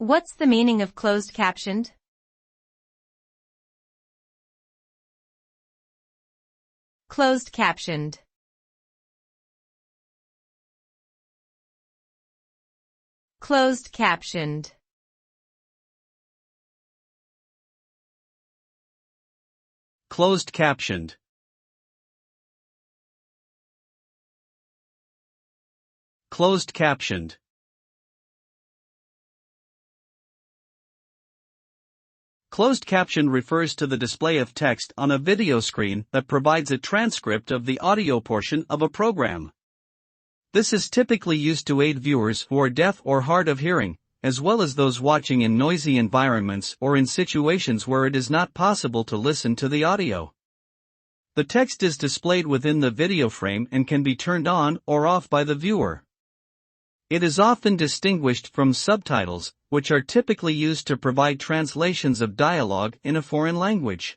What's the meaning of closed-captioned? Closed-captioned. Closed-captioned. Closed-captioned. Closed-captioned. Closed caption refers to the display of text on a video screen that provides a transcript of the audio portion of a program. This is typically used to aid viewers who are deaf or hard of hearing, as well as those watching in noisy environments or in situations where it is not possible to listen to the audio. The text is displayed within the video frame and can be turned on or off by the viewer. It is often distinguished from subtitles, which are typically used to provide translations of dialogue in a foreign language.